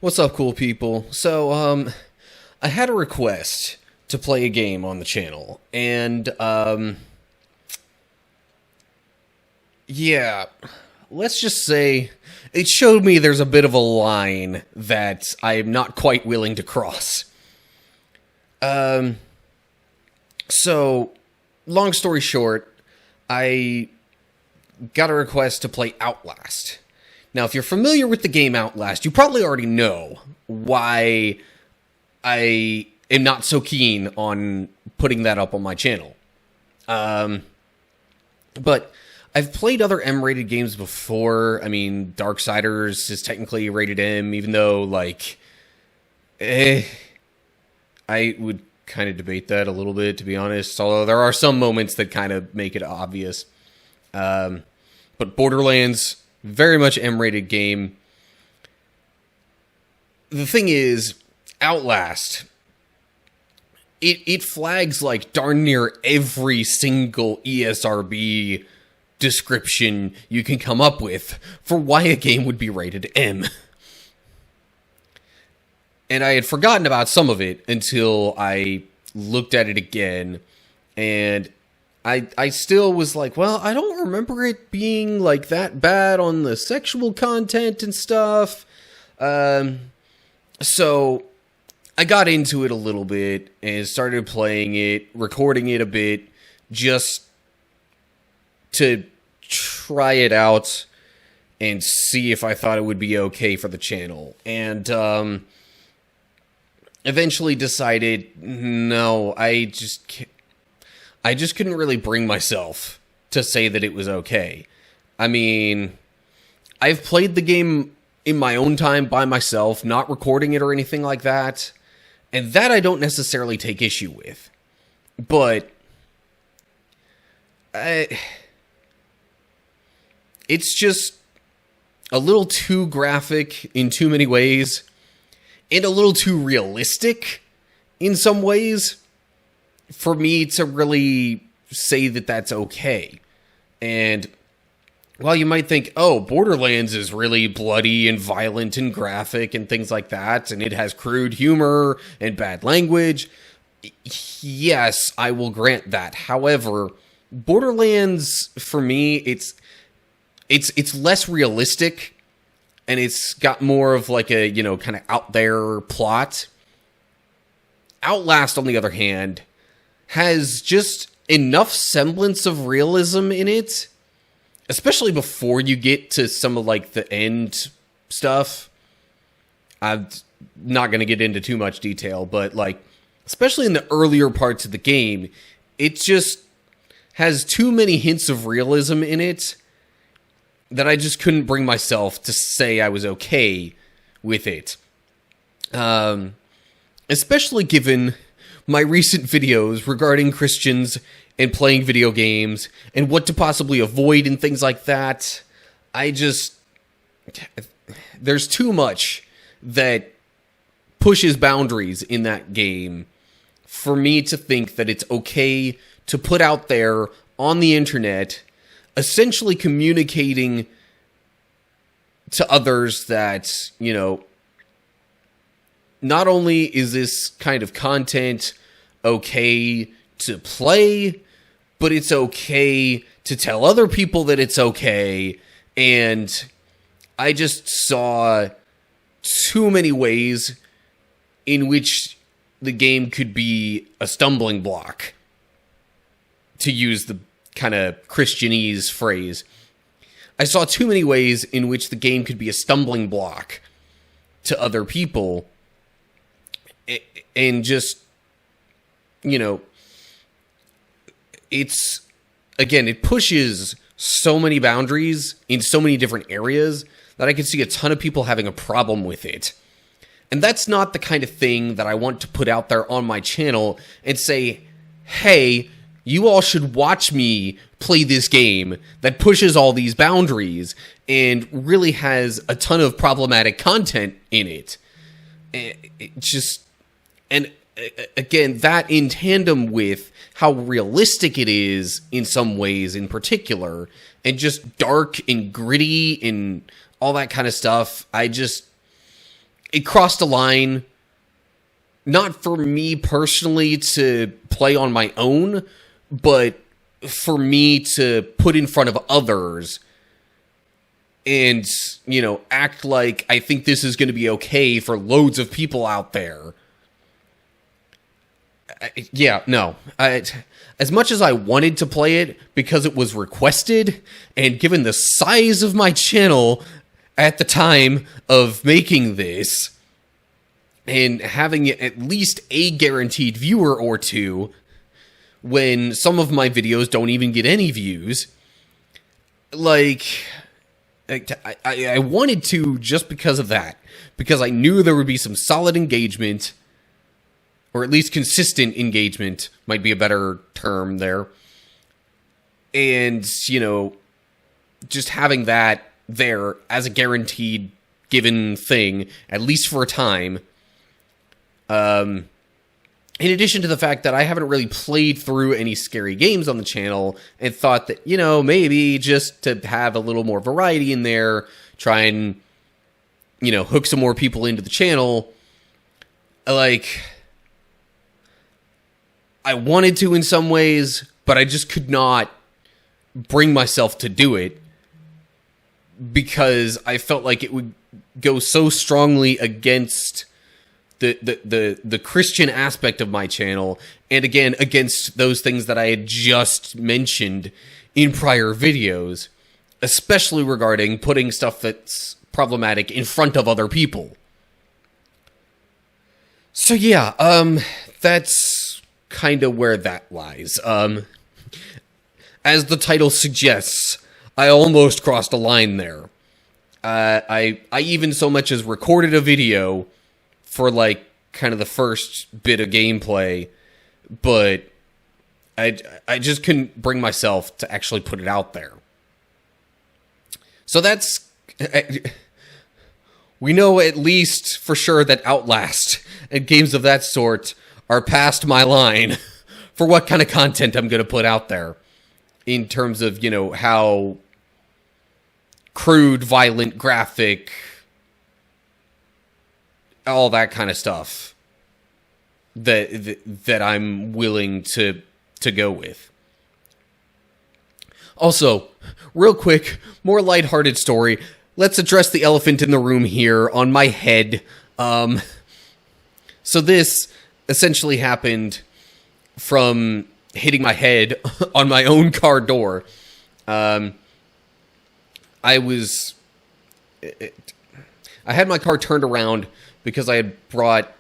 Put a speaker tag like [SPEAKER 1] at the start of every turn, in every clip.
[SPEAKER 1] What's up, cool people? I had a request to play a game on the channel, and, yeah, let's just say it showed me there's a bit of a line that I'm not quite willing to cross. So, long story short, I got a request to play Outlast. Now, if you're familiar with the game Outlast, you probably already know why I am not so keen on putting that up on my channel. But I've played other M-rated games before. I mean, Darksiders is technically rated M, even though, I would kind of debate that a little bit, to be honest. Although there are some moments that kind of make it obvious. But Borderlands, very much M-rated game. The thing is, Outlast, it flags like darn near every single ESRB description you can come up with for why a game would be rated M. And I had forgotten about some of it until I looked at it again, and I still was like, well, I don't remember it being like that bad on the sexual content and stuff. So I got into it a little bit and started playing it, recording it a bit, just to try it out and see if I thought it would be okay for the channel. And eventually decided, no, I just couldn't really bring myself to say that it was okay. I mean, I've played the game in my own time by myself, not recording it or anything like that, and that I don't necessarily take issue with. But it's just a little too graphic in too many ways, and a little too realistic in some ways for me to really say that that's okay. And while you might think, oh, Borderlands is really bloody and violent and graphic and things like that, and it has crude humor and bad language, yes, I will grant that. However, Borderlands, for me, it's less realistic, and it's got more of like a, kind of out there plot. Outlast, on the other hand, has just enough semblance of realism in it, especially before you get to some of like the end stuff. I'm not going to get into too much detail, but especially in the earlier parts of the game, it just has too many hints of realism in it that I just couldn't bring myself to say I was okay with it. Especially given my recent videos regarding Christians and playing video games and what to possibly avoid and things like that. There's too much that pushes boundaries in that game for me to think that it's okay to put out there on the internet, essentially communicating to others that, not only is this kind of content okay to play, but it's okay to tell other people that it's okay. And I just saw too many ways in which the game could be a stumbling block, to use the kind of Christianese phrase. I saw too many ways in which the game could be a stumbling block to other people, and just, it pushes so many boundaries in so many different areas that I can see a ton of people having a problem with it. And that's not the kind of thing that I want to put out there on my channel and say, hey, you all should watch me play this game that pushes all these boundaries and really has a ton of problematic content in it. And again, that in tandem with how realistic it is in some ways in particular, and just dark and gritty and all that kind of stuff, it crossed a line, not for me personally to play on my own, but for me to put in front of others and, you know, act like I think this is going to be okay for loads of people out there. As much as I wanted to play it because it was requested, and given the size of my channel at the time of making this, and having at least a guaranteed viewer or two, when some of my videos don't even get any views, like, I wanted to just because of that, because I knew there would be some solid engagement, or at least consistent engagement might be a better term there. And, you know, just having that there as a guaranteed given thing, at least for a time. In addition to the fact that I haven't really played through any scary games on the channel, and thought that, you know, maybe just to have a little more variety in there, try and, you know, hook some more people into the channel, like, I wanted to in some ways, but I just could not bring myself to do it because I felt like it would go so strongly against the Christian aspect of my channel, and again, against those things that I had just mentioned in prior videos, especially regarding putting stuff that's problematic in front of other people. So yeah, that's kind of where that lies. As the title suggests, I almost crossed a line there. I even so much as recorded a video for, like, kind of the first bit of gameplay, but I just couldn't bring myself to actually put it out there. So that's... we know at least for sure that Outlast and games of that sort are past my line for what kind of content I'm going to put out there in terms of, you know, how crude, violent, graphic, all that kind of stuff that I'm willing to go with. Also, real quick, more lighthearted story. Let's address the elephant in the room here on my head. So this essentially happened from hitting my head on my own car door. I had my car turned around because I had brought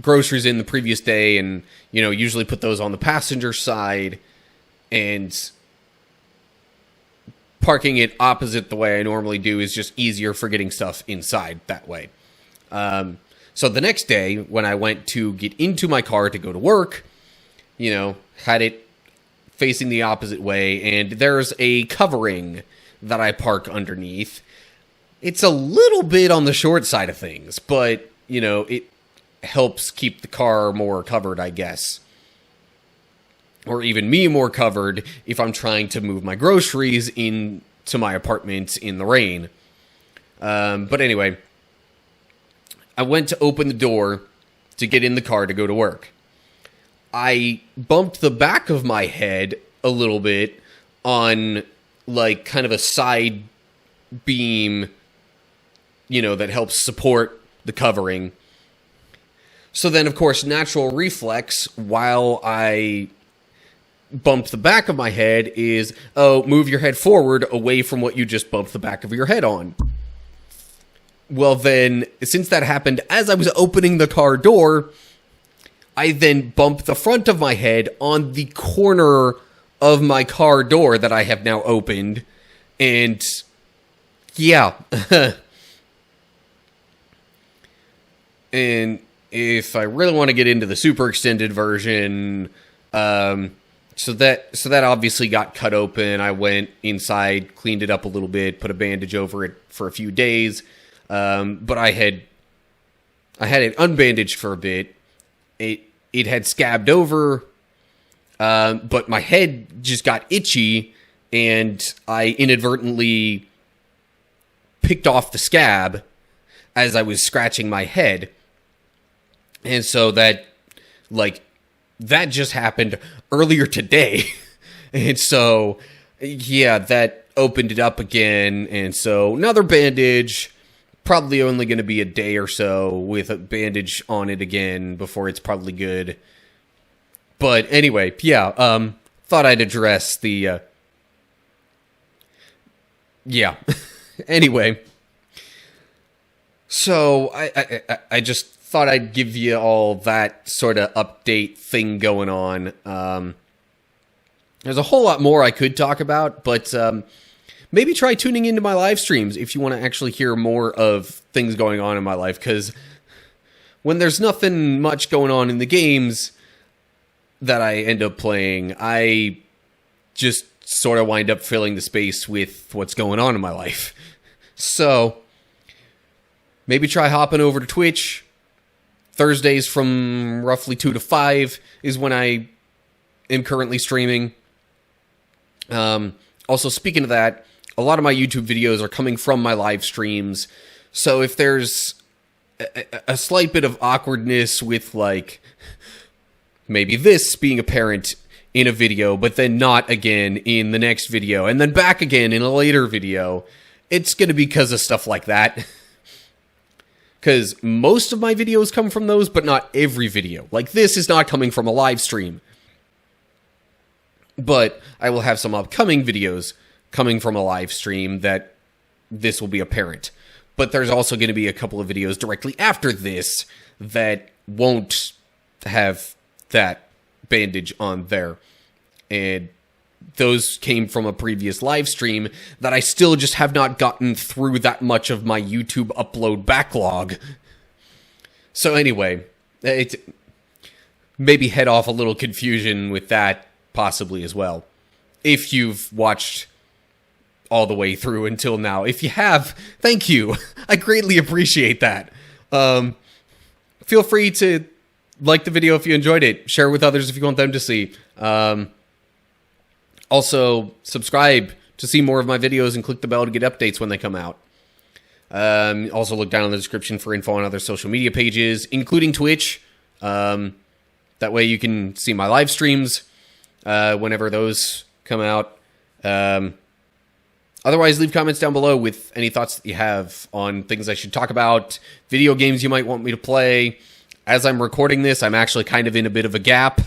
[SPEAKER 1] groceries in the previous day, and, you know, usually put those on the passenger side, and parking it opposite the way I normally do is just easier for getting stuff inside that way. So the next day, when I went to get into my car to go to work, you know, had it facing the opposite way, and there's a covering that I park underneath. It's a little bit on the short side of things, but, you know, it helps keep the car more covered, I guess. Or even me more covered if I'm trying to move my groceries into my apartment in the rain. But anyway, I went to open the door to get in the car to go to work. I bumped the back of my head a little bit on, like, kind of a side beam, you know, that helps support the covering. So then, of course, natural reflex while I bumped the back of my head is, oh, move your head forward away from what you just bumped the back of your head on. Well, then, since that happened as I was opening the car door, I then bumped the front of my head on the corner of my car door that I have now opened. And, yeah. And if I really want to get into the super extended version, so that obviously got cut open. I went inside, cleaned it up a little bit, put a bandage over it for a few days. But I had it unbandaged for a bit. It had scabbed over, but my head just got itchy, and I inadvertently picked off the scab as I was scratching my head. And so that just happened earlier today. And so, yeah, that opened it up again. And so another bandage, probably only going to be a day or so with a bandage on it again before it's probably good. But anyway, yeah, thought I'd address the, yeah. Anyway, so I just thought I'd give you all that sort of update thing going on. There's a whole lot more I could talk about, but maybe try tuning into my live streams if you want to actually hear more of things going on in my life, because when there's nothing much going on in the games that I end up playing, I just sort of wind up filling the space with what's going on in my life. So maybe try hopping over to Twitch. Thursdays from roughly 2 to 5 is when I am currently streaming. Also, speaking of that, a lot of my YouTube videos are coming from my live streams. So if there's a slight bit of awkwardness with, like, maybe this being apparent in a video, but then not again in the next video, and then back again in a later video, it's going to be because of stuff like that. Because most of my videos come from those, but not every video. Like, this is not coming from a live stream. But I will have some upcoming videos coming from a live stream that this will be apparent. But there's also going to be a couple of videos directly after this that won't have that bandage on there. And those came from a previous live stream that I still just have not gotten through that much of my YouTube upload backlog. So anyway, maybe head off a little confusion with that possibly as well, if you've watched all the way through until now. If you have, thank you. I greatly appreciate that. Feel free to like the video if you enjoyed it. Share it with others if you want them to see. Also, subscribe to see more of my videos and click the bell to get updates when they come out. Also, look down in the description for info on other social media pages, including Twitch. That way you can see my live streams whenever those come out. Otherwise, leave comments down below with any thoughts that you have on things I should talk about, video games you might want me to play. As I'm recording this, I'm actually kind of in a bit of a gap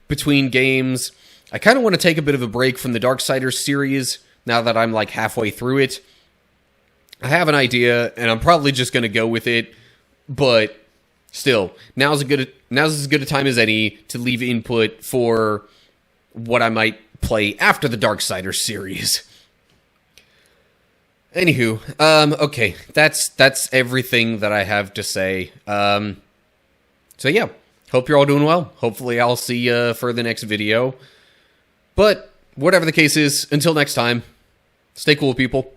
[SPEAKER 1] between games. I kind of want to take a bit of a break from the Darksiders series now that I'm like halfway through it. I have an idea, and I'm probably just going to go with it, but still, now's as good a time as any to leave input for what I might play after the Darksiders series. Anywho, okay, that's everything that I have to say. So yeah, hope you're all doing well. Hopefully I'll see you for the next video. But whatever the case is, until next time, stay cool, people.